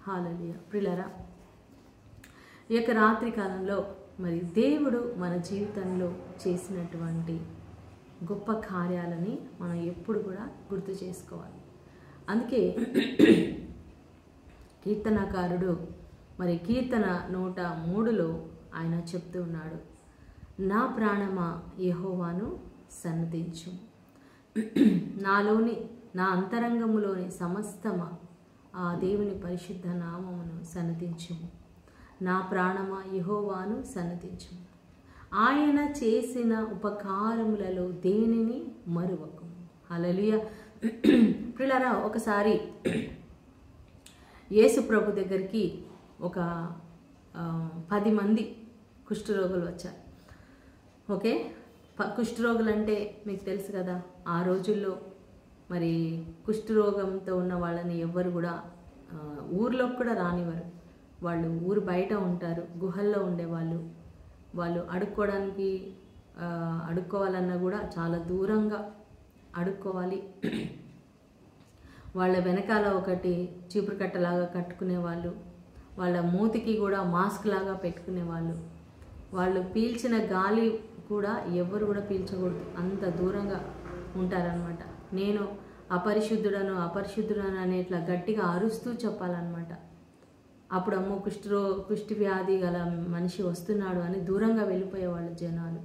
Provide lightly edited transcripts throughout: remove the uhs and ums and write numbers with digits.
హల్లెలూయా. ప్రియులారా, ఈ యొక్క రాత్రి కాలంలో మరి దేవుడు మన జీవితంలో చేసినటువంటి గొప్ప కార్యాలని మనం ఎప్పుడు కూడా గుర్తు చేసుకోవాలి. అందుకే కీర్తనకారుడు మరి కీర్తన 103లో ఆయన చెప్తూ ఉన్నాడు, నా ప్రాణమా యెహోవాను సన్నతించు, నా అంతరంగములోని సమస్తమా ఆ దేవుని పరిశుద్ధ నామమును సన్నతించుము. నా ప్రాణమా యెహోవాను సన్నతించుము, ఆయన చేసిన ఉపకారములలో దేనిని మరువకు. హల్లెలూయా. ప్రియులారా, ఒకసారి యేసు ప్రభు దగ్గరికి ఒక 10 మంది కుష్ఠరోగులు వచ్చారు. ఓకే, కుష్ఠరోగులు అంటే మీకు తెలుసు కదా, ఆ రోజుల్లో మరి కుష్ఠరోగంతో ఉన్న వాళ్ళని ఎవ్వరు కూడా ఊర్లోకి కూడా రానివ్వరు. వాళ్ళు ఊరు బయట ఉంటారు, గుహల్లో ఉండేవాళ్ళు. వాళ్ళు అడుక్కోవాలన్నా కూడా చాలా దూరంగా అడుక్కోవాలి. వాళ్ళ వెనకాల ఒకటి చీపురు కట్టలాగా కట్టుకునేవాళ్ళు, వాళ్ళ మూతికి కూడా మాస్క్ లాగా పెట్టుకునేవాళ్ళు. వాళ్ళు పీల్చిన గాలి కూడా ఎవరు కూడా పీల్చకూడదు, అంత దూరంగా ఉంటారనమాట. నేను అపరిశుద్ధుడను అనే ఇట్లా గట్టిగా అరుస్తూ చెప్పాలన్నమాట. అప్పుడు అమ్మో కుష్టి వ్యాధి గల మనిషి వస్తున్నాడు అని దూరంగా వెళ్ళిపోయేవాళ్ళు జనాలు.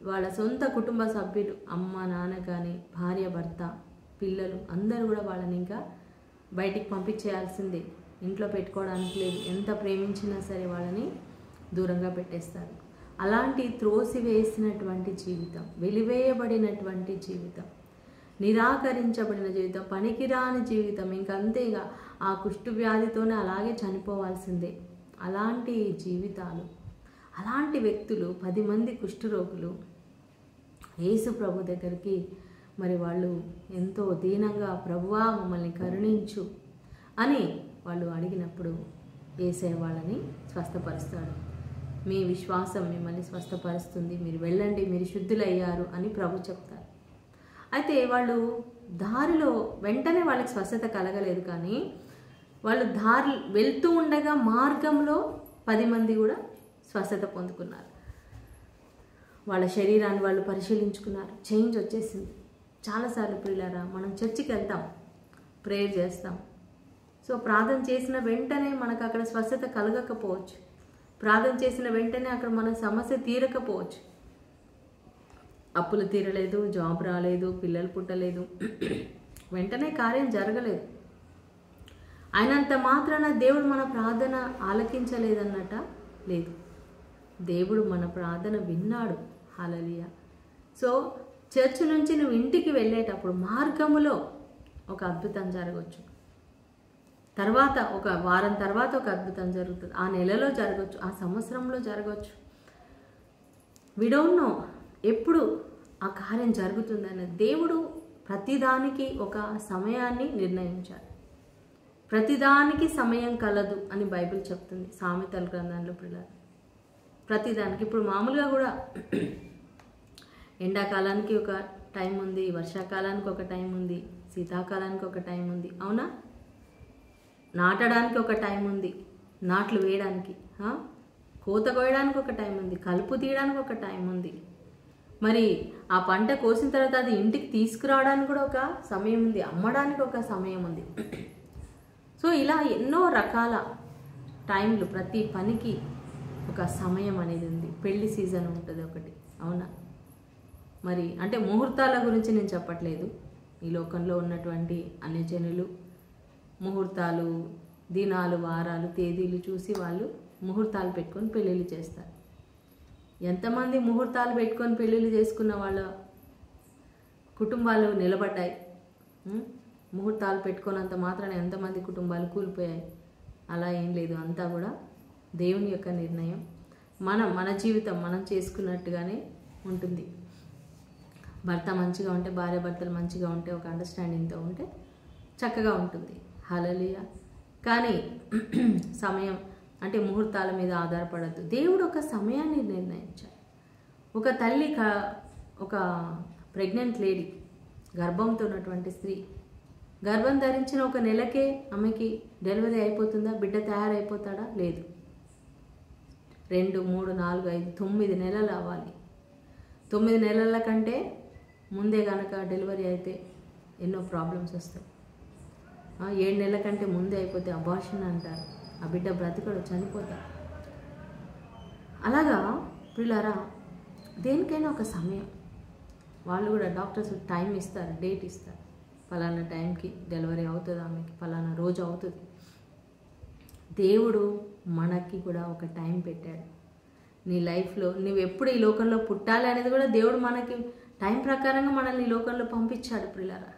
వాళ్ళ సొంత కుటుంబ సభ్యులు, అమ్మ నాన్న కానీ, భార్య భర్త పిల్లలు అందరూ కూడా వాళ్ళని ఇంకా బయటికి పంపించేయాల్సిందే, ఇంట్లో పెట్టుకోవడానికి లేదు. ఎంత ప్రేమించినా సరే వాళ్ళని దూరంగా పెట్టేస్తారు. అలాంటి త్రోసివేసినటువంటి జీవితం, వెలివేయబడినటువంటి జీవితం, నిరాకరించబడిన జీవితం, పనికిరాని జీవితం, ఇంకంతేగా ఆ కుష్టు వ్యాధితోనే అలాగే చనిపోవాల్సిందే. అలాంటి జీవితాలు, అలాంటి వ్యక్తులు 10 మంది కుష్ఠరోగులు యేసు ప్రభు దగ్గరికి మరి వాళ్ళు ఎంతో దీనంగా, ప్రభువా మమ్మల్ని కరుణించు అని వాళ్ళు అడిగినప్పుడు యేసయ్య వాళ్ళని స్వస్థపరుస్తాడు. మీ విశ్వాసం మిమ్మల్ని స్వస్థపరుస్తుంది, మీరు వెళ్ళండి, మీరు శుద్ధులయ్యారు అని ప్రభు చెప్తారు. అయితే వాళ్ళు దారిలో వెంటనే వాళ్ళకి స్వస్థత కలగలేదు, కానీ వాళ్ళు దారి వెళ్తూ ఉండగా మార్గంలో 10 మంది కూడా స్వస్థత పొందుకున్నారు. వాళ్ళ శరీరాన్ని వాళ్ళు పరిశీలించుకున్నారు, చేంజ్ వచ్చేసింది. చాలాసార్లు ప్రియులారా, మనం చర్చికి వెళ్తాం, ప్రేయర్ చేస్తాం. సో ప్రార్థన చేసిన వెంటనే మనకు అక్కడ స్వస్థత కలగకపోవచ్చు, ప్రార్థన చేసిన వెంటనే అక్కడ మన సమస్య తీరకపోవచ్చు. అప్పులు తీరలేదు, జాబ్ రాలేదు, పిల్లలు పుట్టలేదు, వెంటనే కార్యం జరగలేదు. అయినంత మాత్రాన దేవుడు మన ప్రార్థన ఆలకించలేదన్నట లేదు, దేవుడు మన ప్రార్థన విన్నాడు. హల్లెలూయా. సో చర్చ్ నుంచి నువ్వు ఇంటికి వెళ్ళేటప్పుడు మార్గములో ఒక అద్భుతం జరగవచ్చు, తర్వాత ఒక వారం తర్వాత ఒక అద్భుతం జరుగుతుంది, ఆ నెలలో జరగవచ్చు, ఆ సంవత్సరంలో జరగవచ్చు. వి డోంట్ నో ఎప్పుడు ఆ కార్యం జరుగుతుందని. దేవుడు ప్రతిదానికి ఒక సమయాన్ని నిర్ణయించాడు. ప్రతిదానికి సమయం కలదు అని బైబిల్ చెప్తుంది, సామెతల గ్రంథంలో. పిల్లలు ప్రతిదానికి, ఇప్పుడు మామూలుగా కూడా ఎండాకాలానికి ఒక టైం ఉంది, వర్షాకాలానికి ఒక టైం ఉంది, శీతాకాలానికి ఒక టైం ఉంది, అవునా? నాటడానికి ఒక టైం ఉంది, నాట్లు వేయడానికి, కోత కోయడానికి ఒక టైం ఉంది, కలుపు తీయడానికి ఒక టైం ఉంది, మరి ఆ పంట కోసిన తర్వాత అది ఇంటికి తీసుకురావడానికి కూడా ఒక సమయం ఉంది, అమ్మడానికి ఒక సమయం ఉంది. సో ఇలా ఎన్నో రకాల టైంలు, ప్రతి పనికి ఒక సమయం అనేది ఉంది. పెళ్లి సీజన్ ఉంటుంది ఒకటి, అవునా? మరి అంటే ముహూర్తాల గురించి నేను చెప్పట్లేదు. ఈ లోకంలో ఉన్నటువంటి అన్యజనులు ముహూర్తాలు, దినాలు, వారాలు, తేదీలు చూసి వాళ్ళు ముహూర్తాలు పెట్టుకొని పెళ్ళిళ్ళు చేస్తారు. ఎంతమంది ముహూర్తాలు పెట్టుకొని పెళ్ళిళ్ళు చేసుకున్న వాళ్ళ కుటుంబాలు నిలబడ్డాయి? ముహూర్తాలు పెట్టుకున్నంత మాత్రాన ఎంతమంది కుటుంబాలు కూలిపోయాయి? అలా ఏం లేదు, అంతా కూడా దేవుని యొక్క నిర్ణయం. మన జీవితం మనం చేసుకున్నట్టుగానే ఉంటుంది. భర్త మంచిగా ఉంటే, భార్య భర్తలు మంచిగా ఉంటే, ఒక అండర్స్టాండింగ్తో ఉంటే చక్కగా ఉంటుంది. హల్లెలూయా. కానీ సమయం అంటే ముహూర్తాల మీద ఆధారపడద్దు. దేవుడు ఒక సమయాన్ని నిర్ణయించాడు. ఒక తల్లి, ఒక ప్రెగ్నెంట్ లేడీ, గర్భంతో ఉన్నటువంటి స్త్రీ గర్భం ధరించిన 1 నెలకే ఆమెకి డెలివరీ అయిపోతుందా? బిడ్డ తయారైపోతాడా? లేదు. 2, 3, 4, 5, 9 నెలలు అవ్వాలి. 9 నెలల కంటే ముందే కనుక డెలివరీ అయితే ఎన్నో ప్రాబ్లమ్స్ వస్తాయి. 7 నెలల కంటే ముందే అయిపోతే అబార్షన్ అంటారు. ఆ బిడ్డ బ్రతికడు, చనిపోతాడు. అలాగా పిల్లరా, దేనికైనా ఒక సమయం. వాళ్ళు కూడా డాక్టర్స్ టైం ఇస్తారు, డేట్ ఇస్తారు. ఫలానా టైంకి డెలివరీ అవుతుంది, ఆమెకి ఫలానా రోజు అవుతుంది. దేవుడు మనకి కూడా ఒక టైం పెట్టాడు. నీ లైఫ్లో నువ్వు ఎప్పుడు ఈ లోకంలో పుట్టాలి అనేది కూడా దేవుడు మనకి టైం ప్రకారంగా మనల్ని ఈ లోకంలో పంపించాడు పిల్లరా.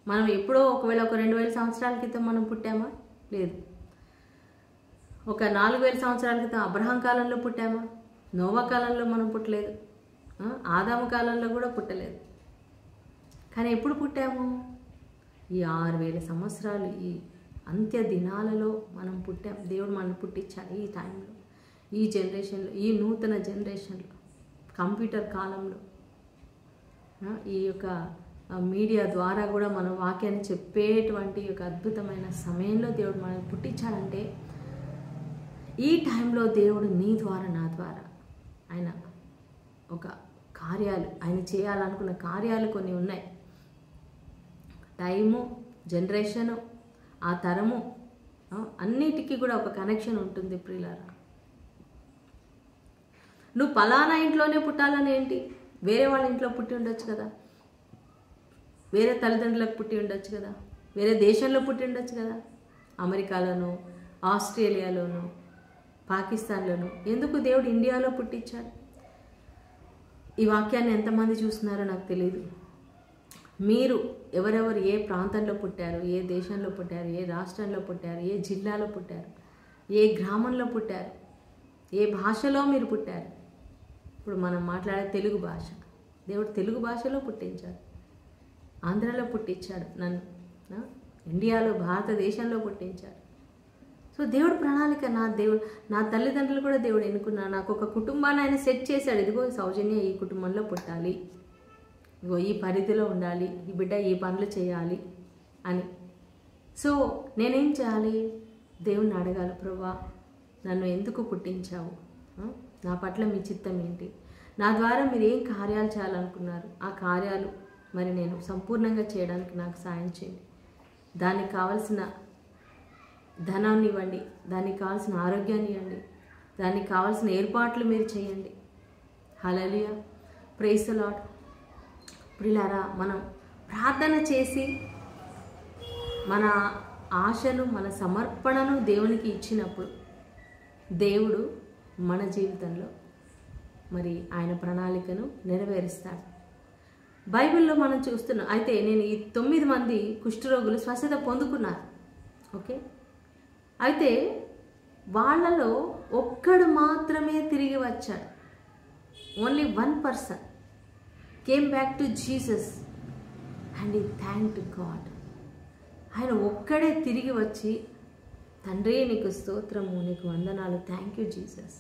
మనం ఎప్పుడో ఒకవేళ ఒక 2000 సంవత్సరాల క్రితం మనం పుట్టామా? లేదు. ఒక 4000 సంవత్సరాల క్రితం అబ్రహాం కాలంలో పుట్టామా? నోవా కాలంలో మనం పుట్టలేదు. ఆదాము కాలంలో కూడా పుట్టలేదు. కానీ ఎప్పుడు పుట్టాము? ఈ 6000 సంవత్సరాలు, ఈ అంత్య దినాలలో మనం పుట్టాం. దేవుడు మనల్ని పుట్టించాడు ఈ టైంలో, ఈ జనరేషన్లో, ఈ నూతన జనరేషన్లో, కంప్యూటర్ కాలంలో. ఈ యొక్క మీడియా ద్వారా కూడా మనం వాక్యాన్ని చెప్పేటువంటి ఒక అద్భుతమైన సమయంలో దేవుడు మనల్ని పుట్టించాడంటే, ఈ టైంలో దేవుడు నీ ద్వారా, నా ద్వారా ఆయన ఒక కార్యాలు, ఆయన చేయాలనుకున్న కార్యాలు కొన్ని ఉన్నాయి. టైము, జనరేషను, ఆ తరము, అన్నిటికీ కూడా ఒక కనెక్షన్ ఉంటుంది ప్రియులారా. నువ్వు పలానా ఇంట్లోనే పుట్టాలని ఏంటి? వేరే వాళ్ళ ఇంట్లో పుట్టి ఉండొచ్చు కదా, వేరే తల్లిదండ్రులకు పుట్టి ఉండొచ్చు కదా, వేరే దేశంలో పుట్టి ఉండొచ్చు కదా, అమెరికాలోను, ఆస్ట్రేలియాలోను, పాకిస్తాన్లోను. ఎందుకు దేవుడు ఇండియాలో పుట్టించాడు? ఈ వాక్యాన్ని ఎంతమంది చూస్తున్నారో నాకు తెలియదు. మీరు ఎవరెవరు ఏ ప్రాంతంలో పుట్టారు, ఏ దేశంలో పుట్టారు, ఏ రాష్ట్రంలో పుట్టారు, ఏ జిల్లాలో పుట్టారు, ఏ గ్రామంలో పుట్టారు, ఏ భాషలో మీరు పుట్టారు. ఇప్పుడు మనం మాట్లాడే తెలుగు భాష, దేవుడు తెలుగు భాషలో పుట్టించాడు. ఆంధ్రాలో పుట్టించాడు నన్ను, ఇండియాలో, భారతదేశంలో పుట్టించాడు. సో దేవుడు ప్రణాళిక, నా తల్లిదండ్రులు కూడా దేవుడు ఎన్నుకున్నాడు. నాకు ఒక కుటుంబాన్ని ఆయన సెట్ చేశాడు. ఇదిగో సౌజన్య ఈ కుటుంబంలో పుట్టాలి, ఇదిగో ఈ పరిధిలో ఉండాలి, ఈ బిడ్డ ఈ పనులు చేయాలి అని. సో నేనేం చేయాలి? దేవుణ్ణి అడగాలి, ప్రభువా నన్ను ఎందుకు పుట్టించావు? నా పట్ల మీ చిత్తం ఏంటి? నా ద్వారా మీరు ఏం కార్యాలు చేయాలనుకున్నారు? ఆ కార్యాలు మరి నేను సంపూర్ణంగా చేయడానికి నాకు సాయం చేయండి. దానికి కావలసిన ధనాన్ని ఇవ్వండి, దానికి కావాల్సిన ఆరోగ్యాన్ని ఇవ్వండి, దానికి కావాల్సిన ఏర్పాట్లు మీరు చేయండి. హల్లెలూయా, ప్రైజ్ ది లార్డ్. ప్రియులారా, మనం ప్రార్థన చేసి మన ఆశను, మన సమర్పణను దేవునికి ఇచ్చినప్పుడు దేవుడు మన జీవితంలో మరి ఆయన ప్రణాళికను నెరవేరుస్తాడు. బైబిల్లో మనం చూస్తున్నాం. అయితే నేను ఈ 9 మంది కుష్ఠరోగులు స్వస్థత పొందుకున్నారు. ఓకే, అయితే వాళ్ళలో ఒక్కడు మాత్రమే తిరిగి వచ్చాడు. Only 1 person came back to Jesus and he thanked God. ఆయన ఒక్కడే తిరిగి వచ్చి, తండ్రి నీకు స్తోత్రము, నీకు వందనాలు, థ్యాంక్ యూ జీసస్,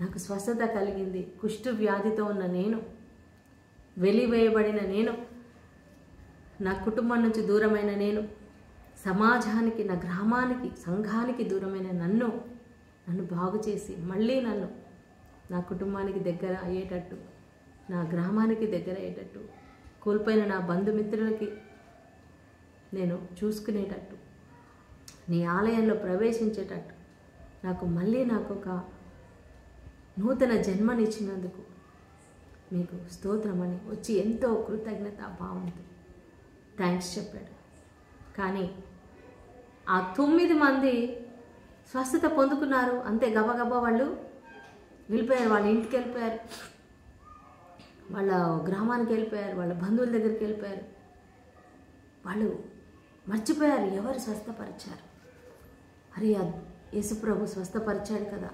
నాకు స్వస్థత కలిగింది. కుష్ఠ వ్యాధితో ఉన్న నేను, వెలివేయబడిన నేను, నా కుటుంబం నుంచి దూరమైన నేను, సమాజానికి, నా గ్రామానికి, సంఘానికి దూరమైన నన్ను బాగు చేసి మళ్ళీ నన్ను నా కుటుంబానికి దగ్గర అయ్యేటట్టు, నా గ్రామానికి దగ్గర అయ్యేటట్టు, కోల్పోయిన నా బంధుమిత్రులకి నేను చూసుకునేటట్టు, నీ ఆలయంలో ప్రవేశించేటట్టు నాకు ఒక నూతన జన్మనిచ్చినందుకు మీకు స్తోత్రమని వచ్చి ఎంతో కృతజ్ఞత భావంతో థ్యాంక్స్ చెప్పాడు. కానీ ఆ 9 మంది స్వస్థత పొందుకున్నారు. అంతే, గబగబా వాళ్ళు వెళ్ళిపోయారు, వాళ్ళ ఇంటికి వెళ్ళిపోయారు, వాళ్ళ గ్రామానికి వెళ్ళిపోయారు, వాళ్ళ బంధువుల దగ్గరికి వెళ్ళిపోయారు. వాళ్ళు మర్చిపోయారు ఎవరు స్వస్థపరిచారు. అరే యేసుప్రభు స్వస్థపరిచాడు కదా,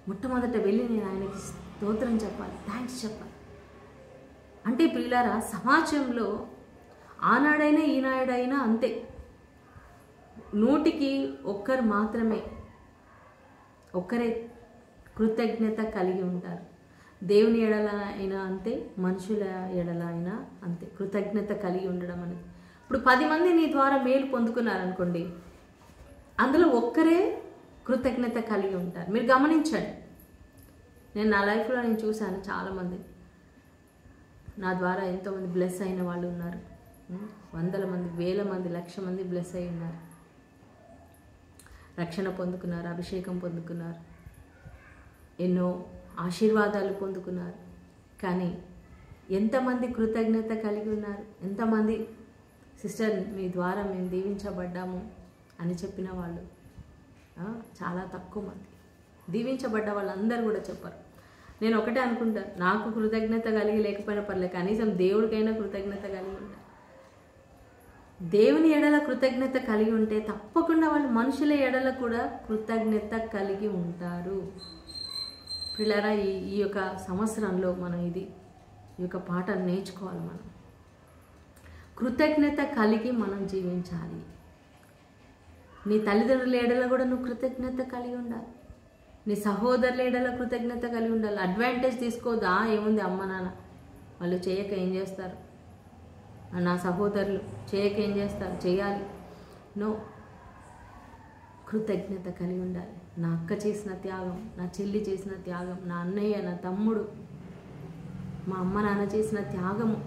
మొట్టమొదట వెళ్ళి నేను ఆయనకి స్తోత్రం చెప్పాలి, థ్యాంక్స్ చెప్పాలి. అంటే ప్రియులారా, సమాజంలో ఆనాడైనా ఈనాడైనా అంతే, 100కి 1 మాత్రమే, ఒక్కరే కృతజ్ఞత కలిగి ఉంటారు. దేవుని ఎడల అయినా అంతే, మనుషుల ఎడల అయినా అంతే, కృతజ్ఞత కలిగి ఉండడం అనేది. ఇప్పుడు 10 మంది నీ ద్వారా మేలు పొందుకున్నారనుకోండి, అందులో ఒక్కరే కృతజ్ఞత కలిగి ఉంటారు. మీరు గమనించండి, నేను నా లైఫ్లో నేను చూశాను చాలామంది, నా ద్వారా ఎంతోమంది బ్లెస్ అయిన వాళ్ళు ఉన్నారు. వందల మంది, వేల మంది, లక్ష మంది బ్లెస్ అయి ఉన్నారు, రక్షణ పొందుకున్నారు, అభిషేకం పొందుకున్నారు, ఎన్నో ఆశీర్వాదాలు పొందుకున్నారు. కానీ ఎంతమంది కృతజ్ఞత కలిగి ఉన్నారు? ఎంతమంది సిస్టర్ మీ ద్వారా మేము దీవించబడ్డాము అని చెప్పిన వాళ్ళు చాలా తక్కువ మంది. దీవించబడ్డ వాళ్ళందరూ కూడా చెప్పరు. నేను ఒకటే అనుకుంటాను, నాకు కృతజ్ఞత కలిగి లేకపోయినా పర్లేదు, కనీసం దేవుడికైనా కృతజ్ఞత కలిగి ఉంటాను. దేవుని ఎడల కృతజ్ఞత కలిగి ఉంటే తప్పకుండా వాళ్ళు మనుషుల ఎడల కూడా కృతజ్ఞత కలిగి ఉంటారు. పిల్లరా, ఈ యొక్క సంవత్సరంలో మనం ఈ యొక్క పాఠాన్ని నేర్చుకోవాలి. మనం కృతజ్ఞత కలిగి మనం జీవించాలి. నీ తల్లిదండ్రుల ఎడల కూడా నువ్వు కృతజ్ఞత కలిగి ఉండాలి. నీ సహోదరుల ఎడల కృతజ్ఞత కలిగి ఉండాలి. అడ్వాంటేజ్ తీసుకోవద్దా, ఏముంది అమ్మ నాన్న వాళ్ళు చేయక ఏం చేస్తారు, నా సహోదరులు చేయక ఏం చేస్తారు, చేయాలి. నో, కృతజ్ఞత కలిగి ఉండాలి. నా అక్క చేసిన త్యాగం, నా చెల్లి చేసిన త్యాగం, నా అన్నయ్య, నా తమ్ముడు, మా అమ్మ నాన్న చేసిన త్యాగము,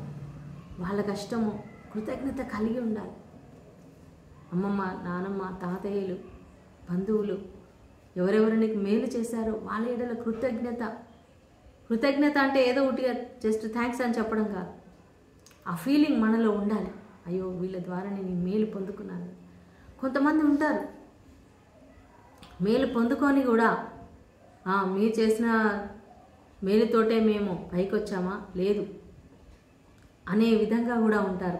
వాళ్ళ కష్టము, కృతజ్ఞత కలిగి ఉండాలి. అమ్మమ్మ, నానమ్మ, తాతయ్యలు, బంధువులు ఎవరెవరు నీకు మేలు చేశారో వాళ్ళ ఎడల కృతజ్ఞత. కృతజ్ఞత అంటే ఏదో ఒకటిగా జస్ట్ థ్యాంక్స్ అని చెప్పడం కాదు. ఆ ఫీలింగ్ మనలో ఉండాలి. అయ్యో వీళ్ళ ద్వారా నేను ఈ మేలు పొందుకున్నాను. కొంతమంది ఉంటారు మేలు పొందుకొని కూడా మీరు చేసిన మేలుతోటే మేము పైకి వచ్చామా, లేదు అనే విధంగా కూడా ఉంటారు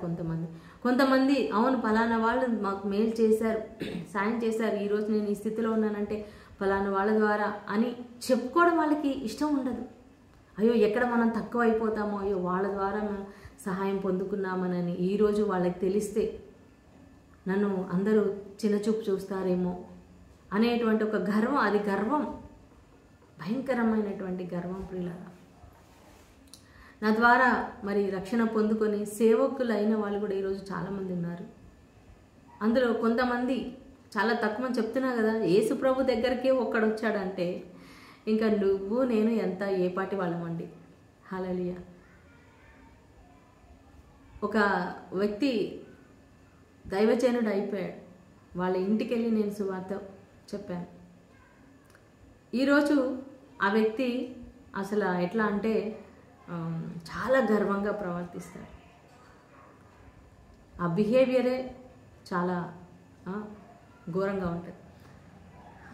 కొంతమంది. అవును, ఫలానా వాళ్ళు మాకు మేలు చేశారు, సాయం చేశారు, ఈరోజు నేను ఈ స్థితిలో ఉన్నానంటే ఫలానా వాళ్ళ ద్వారా అని చెప్పుకోవడం వాళ్ళకి ఇష్టం ఉండదు. అయ్యో ఎక్కడ మనం తక్కువ అయిపోతామో, అయ్యో వాళ్ళ ద్వారా మనం సహాయం పొందుకున్నామనని ఈరోజు వాళ్ళకి తెలిస్తే నన్ను అందరూ చిన్నచూపు చూస్తారేమో అనేటువంటి ఒక గర్వం, అది గర్వం, భయంకరమైనటువంటి గర్వం ప్రియులారా. నా ద్వారా మరి రక్షణ పొందుకొని సేవకులు అయిన వాళ్ళు కూడా ఈరోజు చాలామంది ఉన్నారు. అందులో కొంతమంది చాలా తక్కువ మంది చెప్తున్నా కదా, యేసు ప్రభు దగ్గరికే ఒక్కడొచ్చాడంటే ఇంకా నువ్వు నేను ఎంత ఏ పాటి వాళ్ళమండి. హల్లెలూయా. ఒక వ్యక్తి దైవజనుడు అయిపోయాడు, వాళ్ళ ఇంటికి వెళ్ళి నేను సువార్త చెప్పాను. ఈరోజు ఆ వ్యక్తి అసలు ఎట్లా అంటే చాలా గర్వంగా ప్రవర్తిస్తాడు. ఆ బిహేవియరే చాలా ఘోరంగా ఉంటుంది.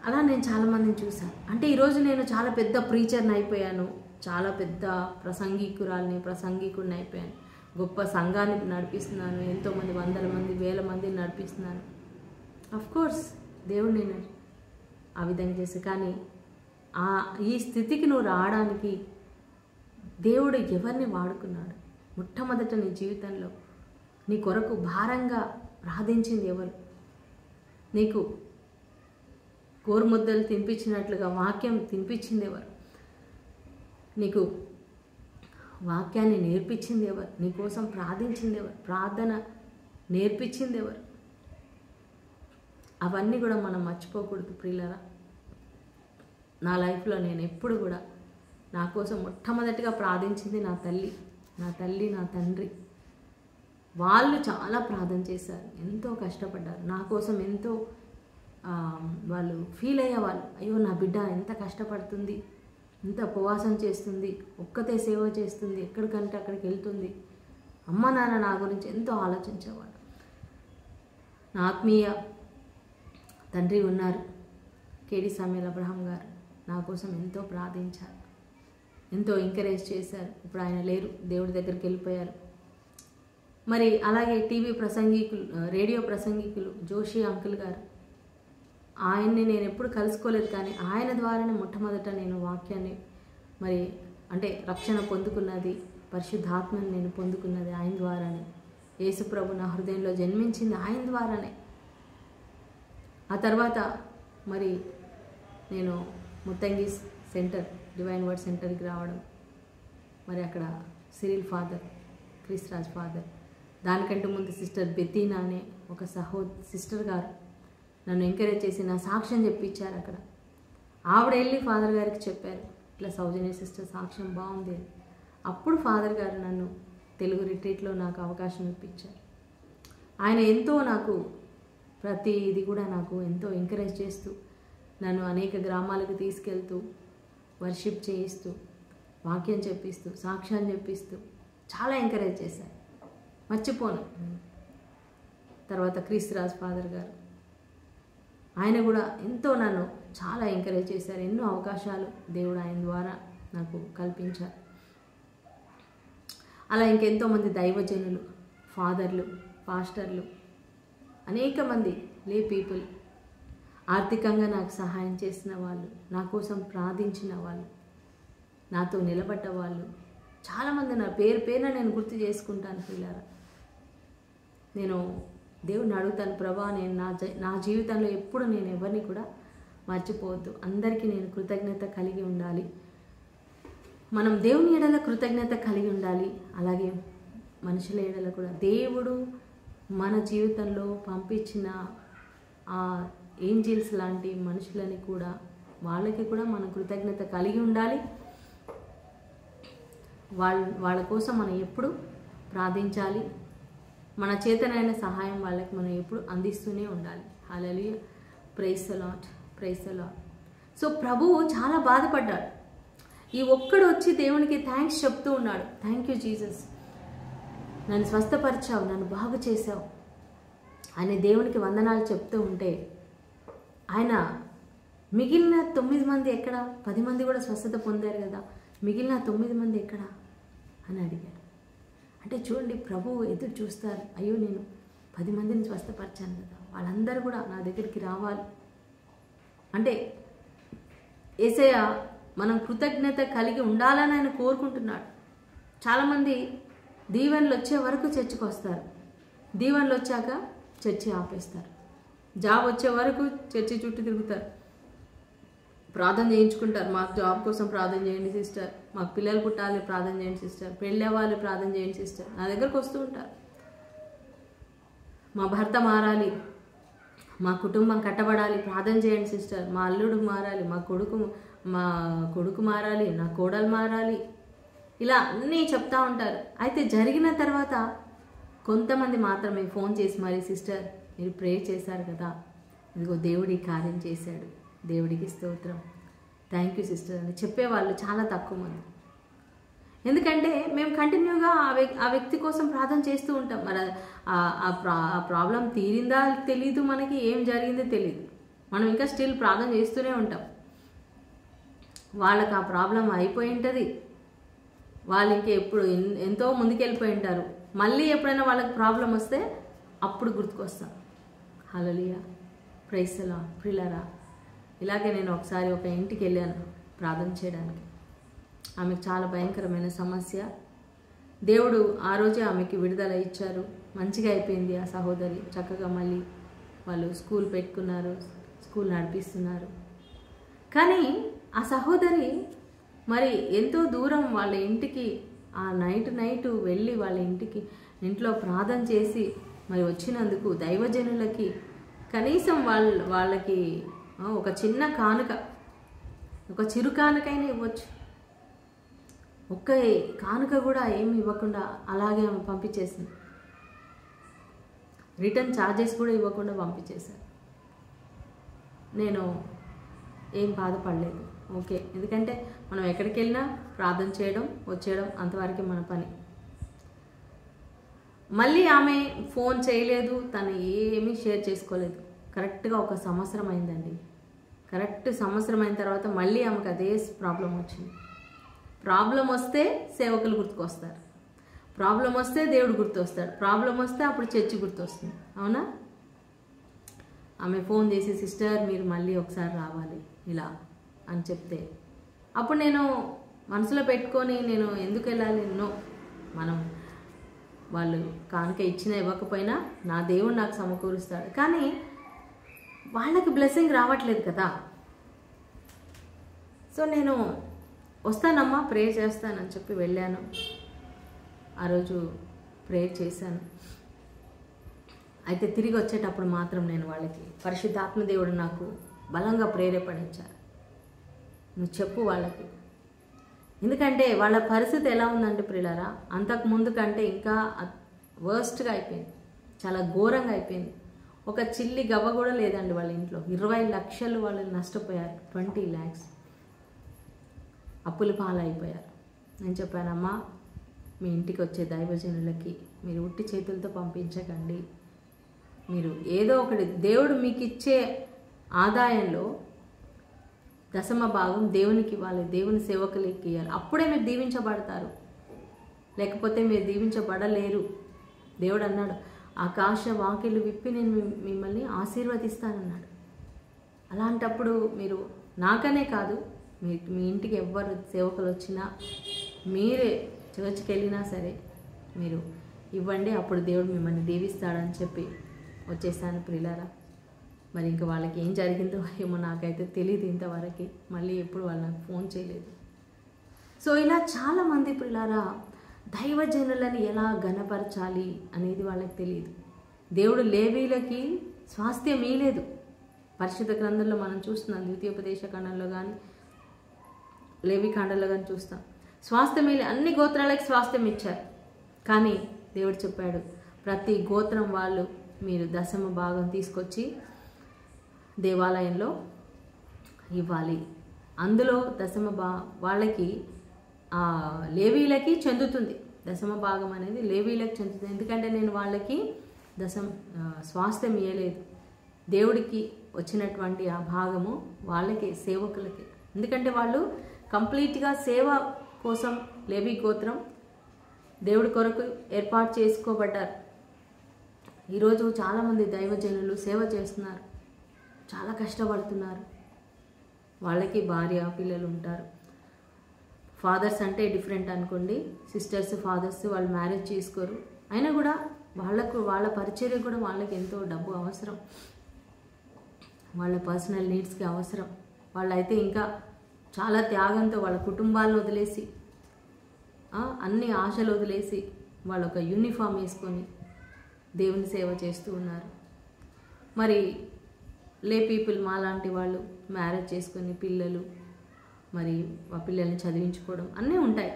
అలా నేను చాలామందిని చూశాను. అంటే ఈరోజు నేను చాలా పెద్ద ప్రీచర్ని అయిపోయాను, చాలా పెద్ద ప్రసంగికుడిని అయిపోయాను, గొప్ప సంఘాన్ని నడిపిస్తున్నాను, ఎంతోమంది వందల మంది వేల మందిని నడిపిస్తున్నాను. అఫ్కోర్స్ దేవుడు నేను ఆ విధంగా చేసి, కానీ ఈ స్థితికి నువ్వు రావడానికి దేవుడు ఎవరిని వాడుకున్నాడు? మొట్టమొదట నీ జీవితంలో నీ కొరకు భారంగా ప్రార్థించింది ఎవరు? నీకు కోరుముద్దలు తినిపించినట్లుగా వాక్యం తినిపించింది ఎవరు? నీకు వాక్యాన్ని నేర్పించింది ఎవరు? నీ కోసం ప్రార్థించింది ఎవరు? ప్రార్థన నేర్పించింది ఎవరు? అవన్నీ కూడా మనం మర్చిపోకూడదు ప్రియులారా. నా లైఫ్లో నేను ఎప్పుడు కూడా నా కోసం మొట్టమొదటిగా ప్రార్థించింది నా తల్లి నా తండ్రి. వాళ్ళు చాలా ప్రార్థన చేశారు, ఎంతో కష్టపడ్డారు నా కోసం, ఎంతో వాళ్ళు ఫీల్ అయ్యేవాళ్ళు. అయ్యో నా బిడ్డ ఎంత కష్టపడుతుంది, ఎంత ఉపవాసం చేస్తుంది, ఒక్కతే సేవ చేస్తుంది, ఎక్కడికంటే అక్కడికి వెళ్తుంది. అమ్మ నాన్న నా గురించి ఎంతో ఆలోచించేవాళ్ళు. నా ఆత్మీయ తండ్రి ఉన్నారు, కేడి సామ్యూల్ అబ్రహాం గారు, నా కోసం ఎంతో ప్రార్థించారు, ఎంతో ఎంకరేజ్ చేశారు. ఇప్పుడు ఆయన లేరు, దేవుడి దగ్గరికి వెళ్ళిపోయారు. మరి అలాగే టీవీ ప్రసంగికులు, రేడియో ప్రసంగికులు జోషి అంకుల్ గారు, ఆయన్ని నేను ఎప్పుడు కలుసుకోలేదు, కానీ ఆయన ద్వారానే మొట్టమొదట నేను వాక్యాన్ని మరి అంటే రక్షణ పొందుకున్నది, పరిశుద్ధాత్మని నేను పొందుకున్నది ఆయన ద్వారానే. యేసుప్రభు నా హృదయంలో జన్మించింది ఆయన ద్వారానే. ఆ తర్వాత మరి నేను ముత్తంగి సెంటర్, డివైన్ వర్డ్ సెంటర్కి రావడం, మరి అక్కడ Cyril father, Chris Raj father, దానికంటే ముందు సిస్టర్ బెతీనా అనే ఒక సిస్టర్ గారు నన్ను ఎంకరేజ్ చేసి నా సాక్ష్యం చెప్పించారు అక్కడ. ఆవిడ వెళ్ళి ఫాదర్ గారికి చెప్పారు, ఇట్లా సౌజన్య సిస్టర్ సాక్ష్యం బాగుంది అని. అప్పుడు ఫాదర్ గారు నన్ను తెలుగు రిట్రీట్లో నాకు అవకాశం ఇప్పించారు. ఆయన ఎంతో నాకు ప్రతి ఇది కూడా నాకు ఎంతో ఎంకరేజ్ చేస్తూ నన్ను అనేక గ్రామాలకు తీసుకెళ్తూ వర్షిప్ చేయిస్తూ వాక్యం చెప్పిస్తూ సాక్ష్యాన్ని చెప్పిస్తూ చాలా ఎంకరేజ్ చేశారు, మర్చిపోను. తర్వాత క్రీస్తురాజ్ ఫాదర్ గారు ఆయన కూడా ఎంతో నన్ను చాలా ఎంకరేజ్ చేశారు. ఎన్నో అవకాశాలు దేవుడు ఆయన ద్వారా నాకు కల్పించారు. అలా ఇంకెంతోమంది దైవజనులు, ఫాదర్లు, పాస్టర్లు, అనేక మంది లే పీపుల్, ఆర్థికంగా నాకు సహాయం చేసిన వాళ్ళు, నా కోసం ప్రార్థించిన వాళ్ళు, నాతో నిలబడ్డ వాళ్ళు చాలామంది నా పేరున నేను గుర్తు చేసుకుంటాను పిల్లారా. నేను దేవుడిని అడుగుతాను, ప్రభా నేను నా జీవితంలో ఎప్పుడు నేను ఎవరిని కూడా మర్చిపోవద్దు, అందరికీ నేను కృతజ్ఞత కలిగి ఉండాలి. మనం దేవుని ఎడల కృతజ్ఞత కలిగి ఉండాలి. అలాగే మనుషుల ఎడల కూడా దేవుడు మన జీవితంలో పంపించిన ఆ ఏంజిల్స్ లాంటి మనుషులని కూడా వాళ్ళకి కూడా మనం కృతజ్ఞత కలిగి ఉండాలి. వాళ్ళ కోసం మనం ఎప్పుడు ప్రార్థించాలి. మన చేతనైన సహాయం వాళ్ళకి మనం ఎప్పుడు అందిస్తూనే ఉండాలి. Hallelujah, praise the Lord, praise the Lord. So ప్రభువు చాలా బాధపడ్డాడు. ఈ ఒక్కడు వచ్చి దేవునికి థ్యాంక్స్ చెప్తూ ఉన్నాడు. థ్యాంక్ యూ జీసస్, నన్ను స్వస్థపరిచావు, నన్ను బాగు చేశావు అని దేవునికి వందనాలు చెప్తూ ఉంటే ఆయన మిగిలిన 9 మంది ఎక్కడ? 10 మంది కూడా స్వస్థత పొందారు కదా, మిగిలిన 9 మంది ఎక్కడ అని అడిగాడు. అంటే చూడండి, ప్రభువు ఎదురు చూస్తారు. అయ్యో నేను 10 మందిని స్వస్థపరిచాను కదా, వాళ్ళందరూ కూడా నా దగ్గరికి రావాలి అంటే యేసయ్య మనం కృతజ్ఞత కలిగి ఉండాలని ఆయన కోరుకుంటున్నాడు. చాలామంది దీవెనలు వచ్చే వరకు చర్చికి వస్తారు, దీవెనలు వచ్చాక చర్చి ఆపేస్తారు. జాబ్ వచ్చే వరకు చర్చి చుట్టూ తిరుగుతారు, ప్రార్థన చేయించుకుంటారు. మాకు జాబ్ కోసం ప్రార్థన చేయండి సిస్టర్, మాకు పిల్లలు పుట్టాలి ప్రార్థన చేయండి సిస్టర్, పెళ్ళి అవ్వాలి ప్రార్థన చేయండి సిస్టర్, నా దగ్గరకు వస్తూ ఉంటారు. మా భర్త మారాలి, మా కుటుంబం కట్టబడాలి ప్రార్థన చేయండి సిస్టర్, మా అల్లుడు మారాలి, మా కొడుకు మారాలి, నా కోడలు మారాలి, ఇలా అన్నీ చెప్తా ఉంటారు. అయితే జరిగిన తర్వాత కొంతమంది మాత్రమే ఫోన్ చేసి మరి సిస్టర్ మీరు ప్రే చేశారు కదా, ఇదిగో దేవుడి కార్యం చేశాడు, దేవుడికి స్తోత్రం, థ్యాంక్ యూ సిస్టర్ అని చెప్పేవాళ్ళు చాలా తక్కువ మంది. ఎందుకంటే మేము కంటిన్యూగా ఆ వ్యక్తి కోసం ప్రార్థన చేస్తూ ఉంటాం. మరి ఆ ప్రాబ్లం తీరిందా తెలీదు, మనకి ఏం జరిగిందో తెలీదు, మనం ఇంకా స్టిల్ ప్రార్థన చేస్తూనే ఉంటాం. వాళ్ళకి ఆ ప్రాబ్లం అయిపోయి ఉంటుంది, వాళ్ళు ఇంకా ఎప్పుడు ఎంతో ముందుకెళ్ళిపోయి ఉంటారు. మళ్ళీ ఎప్పుడైనా వాళ్ళకి ప్రాబ్లం వస్తే అప్పుడు గుర్తుకొస్తాం. హల్లెలూయా, ప్రైజ్ ది లార్డ్. ప్రియులారా, ఇలాగే నేను ఒకసారి ఒక ఇంటికి వెళ్ళాను ప్రార్థన చేయడానికి. ఆమెకు చాలా భయంకరమైన సమస్య. దేవుడు ఆ రోజే ఆమెకి విడుదల ఇచ్చారు, మంచిగా అయిపోయింది. ఆ సహోదరి చక్కగా మళ్ళీ వాళ్ళు స్కూల్ పెట్టుకున్నారు, స్కూల్ నడిపిస్తున్నారు. కానీ ఆ సహోదరి మరి ఎంతో దూరం వాళ్ళ ఇంటికి ఆ నైట్ వెళ్ళి వాళ్ళ ఇంట్లో ప్రార్థన చేసి మరి వచ్చినందుకు దైవజనులకి కనీసం వాళ్ళకి ఒక చిన్న కానుక, ఒక చిరు కానుకైనా ఇవ్వచ్చు. ఒక్క కానుక కూడా ఏమి ఇవ్వకుండా అలాగే ఆమె పంపించేసింది. రిటర్న్ ఛార్జెస్ కూడా ఇవ్వకుండా పంపించేశారు. నేను ఏం బాధపడలేదు, ఓకే. ఎందుకంటే మనం ఎక్కడికి వెళ్ళినా ప్రార్థన చేయడం వచ్చేయడం అంతవరకు మన పని. మళ్ళీ ఆమె ఫోన్ చేయలేదు, తను ఏమీ షేర్ చేసుకోలేదు. కరెక్ట్గా 1 సంవత్సరం అయిందండి. కరెక్ట్ సంవత్సరం అయిన తర్వాత మళ్ళీ ఆమెకు అదే ప్రాబ్లం వచ్చింది. ప్రాబ్లం వస్తే సేవకులు గుర్తుకొస్తారు, ప్రాబ్లం వస్తే దేవుడు గుర్తొస్తాడు, ప్రాబ్లం వస్తే అప్పుడు చర్చి గుర్తొస్తుంది. అవునా? ఆమె ఫోన్ చేసి సిస్టర్ మీరు మళ్ళీ ఒకసారి రావాలి ఇలా అని చెప్తే అప్పుడు నేను మనసులో పెట్టుకొని నేను ఎందుకు వెళ్ళాలి? మనం వాళ్ళు కానుక ఇచ్చినా ఇవ్వకపోయినా నా దేవుడు నాకు సమకూరుస్తాడు. కానీ వాళ్ళకి బ్లెస్సింగ్ రావట్లేదు కదా. సో నేను వస్తానమ్మా ప్రేయర్ చేస్తానని చెప్పి వెళ్ళాను. ఆ రోజు ప్రేయర్ చేశాను. అయితే తిరిగి వచ్చేటప్పుడు మాత్రం నేను వాళ్ళకి పరిశుద్ధాత్మ దేవుడు నాకు బలంగా ప్రేరేపణించారు, నువ్వు చెప్పు వాళ్ళకి. ఎందుకంటే వాళ్ళ పరిస్థితి ఎలా ఉందంటే ప్రియులారా, అంతకు ముందు కంటే ఇంకా వర్స్ట్గా అయిపోయింది, చాలా ఘోరంగా అయిపోయింది. ఒక చిల్లి గవ్వ కూడా లేదండి వాళ్ళ ఇంట్లో. 20 లక్షలు వాళ్ళు నష్టపోయారు, 20 lakhs అప్పుల పాలైపోయారు. నేను చెప్పానమ్మా, మీ ఇంటికి వచ్చే దైవజనులకి మీరు ఉట్టి చేతులతో పంపించకండి. మీరు ఏదో ఒకటి దేవుడు మీకు ఇచ్చే ఆదాయంలో 10వ భాగం దేవునికి ఇవ్వాలి, దేవుని సేవకులకి ఇవ్వాలి. అప్పుడే మీరు దీవించబడతారు, లేకపోతే మీరు దీవించబడలేరు. దేవుడు అన్నాడు, ఆకాశ వాకిళ్ళు విప్పి నేను మిమ్మల్ని ఆశీర్వదిస్తానన్నాడు. అలాంటప్పుడు మీరు నాకనే కాదు, మీ ఇంటికి ఎవ్వరు సేవకులు వచ్చినా, మీరే చర్చ్కి వెళ్ళినా సరే మీరు ఇవ్వండి, అప్పుడు దేవుడు మిమ్మల్ని దీవిస్తాడని చెప్పి వచ్చేసాను ప్రియులారా. మరి ఇంకా వాళ్ళకి ఏం జరిగిందో ఏమో నాకైతే తెలియదు ఇంతవరకు. మళ్ళీ ఎప్పుడు వాళ్ళు నాకు ఫోన్ చేయలేదు. సో ఇలా చాలామంది ప్రియులారా దైవజనులని ఎలా ఘనపరచాలి అనేది వాళ్ళకి తెలియదు. దేవుడు లేవీలకి స్వాస్థ్యం ఇయ్యలేదు. పరిశుద్ధ గ్రంథంలో మనం చూస్తున్నాం, ద్వితీయోపదేశ కాండంలో కానీ లేవి కాండంలో కానీ చూస్తాం. స్వాస్థ్యం ఇయ్యలే, అన్ని గోత్రాలకి స్వాస్థ్యం ఇచ్చారు. కానీ దేవుడు చెప్పాడు, ప్రతి గోత్రం వాళ్ళు మీరు 10వ భాగం తీసుకొచ్చి దేవాలయంలో ఇవ్వాలి. అందులో 10వ వాళ్ళకి లేవీలకి చెందుతుంది. 10వ భాగం అనేది లేవీలకు చెందుతుంది. ఎందుకంటే నేను వాళ్ళకి స్వాస్థ్యం ఇవ్వలేదు. దేవుడికి వచ్చినటువంటి ఆ భాగము వాళ్ళకి, సేవకులకి. ఎందుకంటే వాళ్ళు కంప్లీట్గా సేవ కోసం లేవీ గోత్రం దేవుడి కొరకు ఏర్పాటు చేసుకోబడ్డారు. ఈరోజు చాలామంది దైవజనులు సేవ చేస్తున్నారు, చాలా కష్టపడుతున్నారు. వాళ్ళకి భార్య పిల్లలు ఉంటారు. ఫాదర్స్ అంటే డిఫరెంట్ అనుకోండి, సిస్టర్స్ ఫాదర్స్ వాళ్ళు మ్యారేజ్ చేసుకోరు. అయినా కూడా వాళ్ళ పరిచర్య కూడా వాళ్ళకి ఎంతో డబ్బు అవసరం, వాళ్ళ పర్సనల్ నీడ్స్కి అవసరం. వాళ్ళైతే ఇంకా చాలా త్యాగంతో వాళ్ళ కుటుంబాలను వదిలేసి, అన్ని ఆశలు వదిలేసి వాళ్ళు ఒక యూనిఫామ్ వేసుకొని దేవుని సేవ చేస్తూ ఉన్నారు. మరి లే పీపుల్ మాలాంటి వాళ్ళు మ్యారేజ్ చేసుకొని పిల్లలు, మరి ఆ పిల్లల్ని చదివించుకోవడం అన్నీ ఉంటాయి.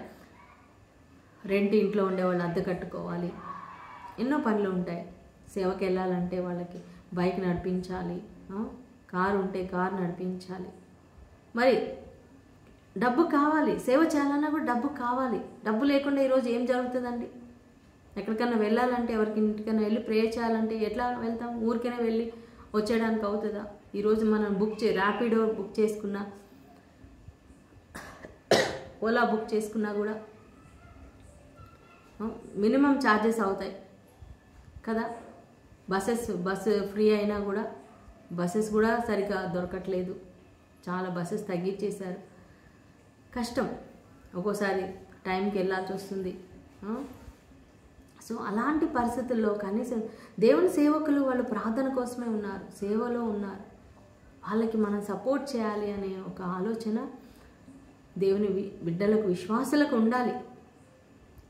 రెంట్ ఇంట్లో ఉండేవాళ్ళు అద్దె కట్టుకోవాలి, ఎన్నో పనులు ఉంటాయి. సేవకి వెళ్ళాలంటే వాళ్ళకి బైక్ నడిపించాలి, కారు ఉంటే కారు నడిపించాలి. మరి డబ్బు కావాలి, సేవ చేయాలన్నా కూడా డబ్బు కావాలి. డబ్బు లేకుండా ఈరోజు ఏం జరుగుతుందండి? ఎక్కడికన్నా వెళ్ళాలంటే, ఎవరికి ఇంటికన్నా వెళ్ళి ప్రే చేయాలంటే ఎట్లా వెళ్తాం? ఊరికైనా వెళ్ళి వచ్చేయడానికి అవుతుందా? ఈరోజు మనం ర్యాపిడో బుక్ చేసుకున్నా, ఓలా బుక్ చేసుకున్నా కూడా మినిమం ఛార్జెస్ అవుతాయి కదా. బస్సు ఫ్రీ అయినా కూడా బస్సెస్ కూడా సరిగ్గా దొరకట్లేదు. చాలా బస్సెస్ తగ్గించేశారు. కష్టం, ఒక్కోసారి టైంకి వెళ్ళాల్సి వస్తుంది. సో అలాంటి పరిస్థితుల్లో కనీసం దేవుని సేవకులు వాళ్ళు ప్రార్థన కోసమే ఉన్నారు, సేవలో ఉన్నారు. వాళ్ళకి మనం సపోర్ట్ చేయాలి అనే ఒక ఆలోచన దేవుని బిడ్డలకు, విశ్వాసులకు ఉండాలి.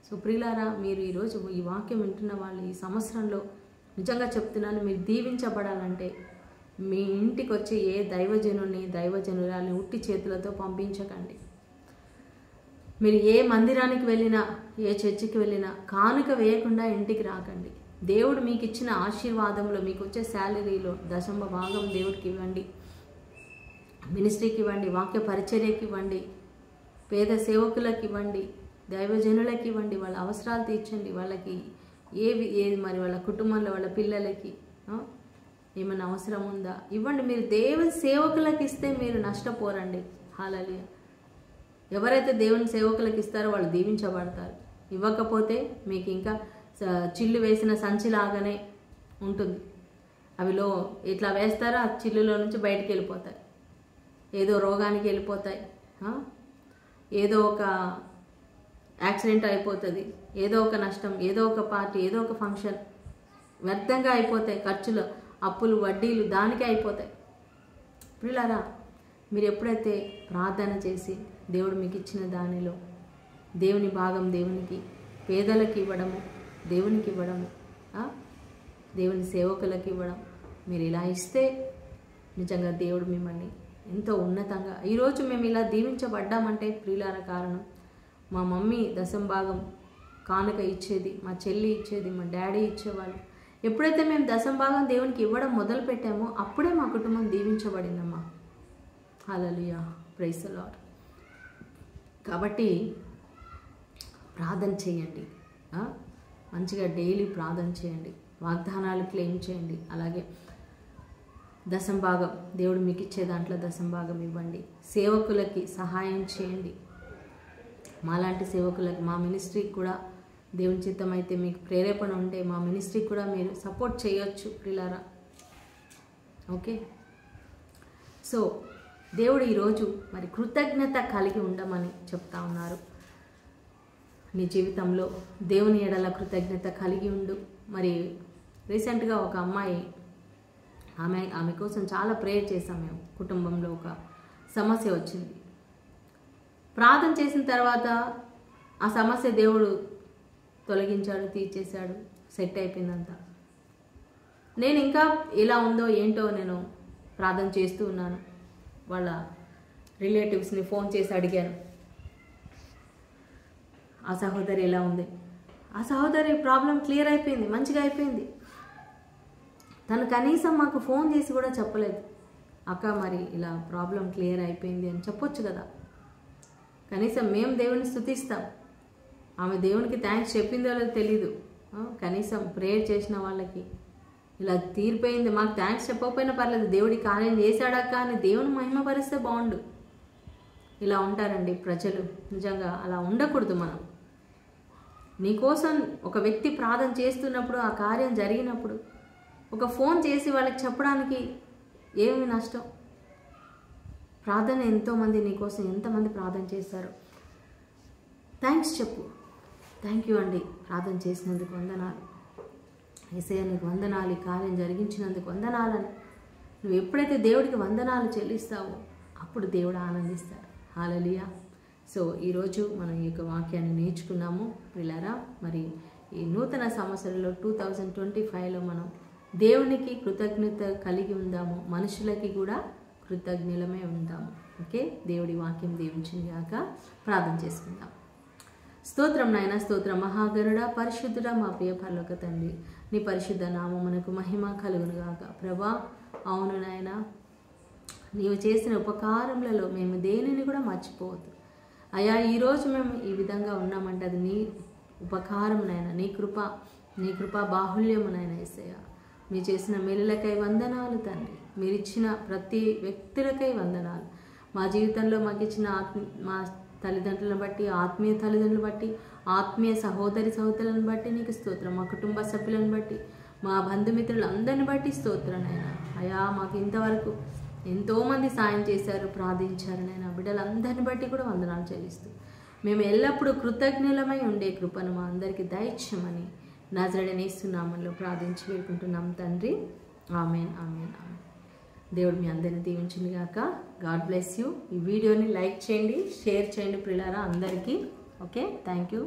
సో ప్రియులారా, మీరు ఈరోజు ఈ వాక్యం వింటున్న వాళ్ళు ఈ సంవత్సరంలో నిజంగా చెప్తున్నాను, మీరు దీవించబడాలంటే మీ ఇంటికి వచ్చే ఏ దైవజనురాలని ఉట్టి చేతులతో పంపించకండి. మీరు ఏ మందిరానికి వెళ్ళినా, ఏ చర్చికి వెళ్ళినా కానుక వేయకుండా ఇంటికి రాకండి. దేవుడు మీకు ఇచ్చిన ఆశీర్వాదంలో, మీకు వచ్చే శాలరీలో 10వ భాగం దేవుడికి ఇవ్వండి, మినిస్ట్రీకి ఇవ్వండి, వాక్య పరిచర్యకి ఇవ్వండి, పేద సేవకులకు ఇవ్వండి, దైవజనులకు ఇవ్వండి. వాళ్ళ అవసరాలు తీర్చండి. వాళ్ళకి ఏది మరి వాళ్ళ కుటుంబంలో వాళ్ళ పిల్లలకి ఏమైనా అవసరం ఉందా ఇవ్వండి. మీరు దేవుని సేవకులకు ఇస్తే మీరు నష్టపోరండి. హల్లెలూయా. ఎవరైతే దేవుని సేవకులకు ఇస్తారో వాళ్ళు దీవించబడతారు. ఇవ్వకపోతే మీకు ఇంకా చిల్లు వేసిన సంచిలాగానే ఉంటుంది. అవిలో ఇట్లా వేస్తారో ఆ చిల్లులో నుంచి బయటికి వెళ్ళిపోతాయి, ఏదో రోగానికి వెళ్ళిపోతాయి, ఏదో ఒక యాక్సిడెంట్ అయిపోతుంది, ఏదో ఒక నష్టం, ఏదో ఒక పార్టీ, ఏదో ఒక ఫంక్షన్ వ్యర్థంగా అయిపోతాయి. ఖర్చులు, అప్పులు, వడ్డీలు దానికే అయిపోతాయి. పిల్లరా, మీరు ఎప్పుడైతే ప్రార్థన చేసి దేవుడు మీకు ఇచ్చిన దానిలో దేవుని భాగం దేవునికి, పేదలకు ఇవ్వడము, దేవునికి ఇవ్వడము, దేవుని సేవకులకు ఇవ్వడం, మీరు ఇలా ఇస్తే నిజంగా దేవుడు మిమ్మల్ని ఎంతో ఉన్నతంగా, ఈరోజు మేము ఇలా దీవించబడ్డామంటే ప్రియులార కారణం మా మమ్మీ దశంభాగం కానుక ఇచ్చేది, మా చెల్లి ఇచ్చేది, మా డాడీ ఇచ్చేవాళ్ళు. ఎప్పుడైతే మేము దశంభాగం దేవునికి ఇవ్వడం మొదలు పెట్టామో అప్పుడే మా కుటుంబం దీవించబడిందమ్మా. హల్లెలూయా, ప్రైజ్ ది లార్డ్. కాబట్టి ప్రార్థన చేయండి, మంచిగా డైలీ ప్రార్థన చేయండి, వాగ్దానాలు క్లెయిమ్ చేయండి. అలాగే దశంభాగం దేవుడు మీకు ఇచ్చే దాంట్లో దశంభాగం ఇవ్వండి. సేవకులకి సహాయం చేయండి. మాలాంటి సేవకులకి, మా మినిస్ట్రీకి కూడా దేవుని చిత్తం అయితే మీకు ప్రేరేపణ ఉంటే మా మినిస్ట్రీకి కూడా మీరు సపోర్ట్ చేయొచ్చు ప్రియులారా. ఓకే, సో దేవుడు ఈరోజు మరి కృతజ్ఞత కలిగి ఉండమని చెప్తా ఉన్నారు. నీ జీవితంలో దేవుని ఎడల కృతజ్ఞత కలిగి ఉండు. మరి రీసెంట్గా ఒక అమ్మాయి, ఆమె కోసం చాలా ప్రేయర్ చేసాం మేము. కుటుంబంలో ఒక సమస్య వచ్చింది. ప్రార్థన చేసిన తర్వాత ఆ సమస్య దేవుడు తొలగించాడు, తీర్చేశాడు, సెట్ అయిపోయిందంతా. నేను ఇంకా ఎలా ఉందో ఏంటో నేను ప్రార్థన చేస్తూ ఉన్నాను. వాళ్ళ రిలేటివ్స్ని ఫోన్ చేసి అడిగాను, ఆ సహోదరి ఎలా ఉంది. ఆ సహోదరి ప్రాబ్లం క్లియర్ అయిపోయింది, మంచిగా అయిపోయింది. తను కనీసం మాకు ఫోన్ చేసి కూడా చెప్పలేదు, అక్క మరి ఇలా ప్రాబ్లం క్లియర్ అయిపోయింది అని చెప్పొచ్చు కదా. కనీసం మేము దేవుని స్తుతిస్తాం, ఆమె దేవునికి థ్యాంక్స్ చెప్పిందో లేదో తెలీదు. కనీసం ప్రేయర్ చేసిన వాళ్ళకి ఇలా తీరిపోయింది, మాకు థ్యాంక్స్ చెప్పకపోయినా పర్లేదు, దేవుడి కార్యం చేశాడక్క అని దేవుని మహిమపరిస్తే బాగుండు. ఇలా ఉంటారండి ప్రజలు. నిజంగా అలా ఉండకూడదు. మనం నీకోసం ఒక వ్యక్తి ప్రార్థన చేస్తున్నప్పుడు, ఆ కార్యం జరిగినప్పుడు ఒక ఫోన్ చేసి వాళ్ళకి చెప్పడానికి ఏమి నష్టం? ప్రార్థన ఎంతోమంది నీకోసం ఎంతమంది ప్రార్థన చేశారు. థ్యాంక్స్ చెప్పు, థ్యాంక్ యూ అండి, ప్రార్థన చేసినందుకు వందనాలు, యేసయ్య నీకు వందనాలు, ఈ కార్యం జరిగించినందుకు వందనాలని నువ్వు ఎప్పుడైతే దేవుడికి వందనాలు చెల్లిస్తావో అప్పుడు దేవుడు ఆనందిస్తాడు. హల్లెలూయా. సో ఈరోజు మనం ఈ యొక్క వాక్యాన్ని నేర్చుకున్నాము పిల్లరా. మరి ఈ నూతన సంవత్సరంలో 2025లో మనం దేవునికి కృతజ్ఞత కలిగి ఉందాము, మనుషులకి కూడా కృతజ్ఞులమే ఉందాము. ఓకే, దేవుడి వాక్యం దీవించింది గాక. ప్రార్థన చేసుకుందాం. స్తోత్రం నాయన, స్తోత్రం మహాగరుడ, పరిశుద్ధుడ, మా ప్రియ పరలోక తండ్రి, నీ పరిశుద్ధ నామమునకు మహిమ కలుగును గాక. ప్రభా, అవును నాయన, నీవు చేసిన ఉపకారములలో మేము దేనిని కూడా మర్చిపోవద్దు అయ్యా. ఈరోజు మేము ఈ విధంగా ఉన్నామంటే అది నీ ఉపకారమునైనా, నీ కృప బాహుల్యమునైనా యేసయ్య. మీరు చేసిన మేలులకై వందనాలు తండ్రి, మీరు ఇచ్చిన ప్రతి వ్యక్తులకై వందనాలు. మా జీవితంలో మాకు ఇచ్చిన మా తల్లిదండ్రులను బట్టి, ఆత్మీయ తల్లిదండ్రులను బట్టి, ఆత్మీయ సహోదరులను బట్టి నీకు స్తోత్రం. మా కుటుంబ సభ్యులను బట్టి, మా బంధుమిత్రులందరిని బట్టి స్తోత్రం నాయనా. అయ్యా, మాకు ఇంతవరకు ఎంతోమంది సాయం చేశారు, ప్రార్థించారు నాయనా. బిడ్డలందరిని బట్టి కూడా వందనాలు చెల్లిస్తూ మేము ఎల్లప్పుడూ కృతజ్ఞులమై ఉండే కృపను మా అందరికీ దయచేయమని నజరేయుడైన యేసు నామములో ప్రార్థించి వేడుకుంటున్నాం తండ్రి. ఆమేన్, ఆమేన్, ఆమేన్. దేవుడు మీ అందరిని దీవించును గాక. God bless you. ఈ వీడియోని లైక్ చేయండి, షేర్ చేయండి ప్రియులారా అందరికీ. Okay, thank you.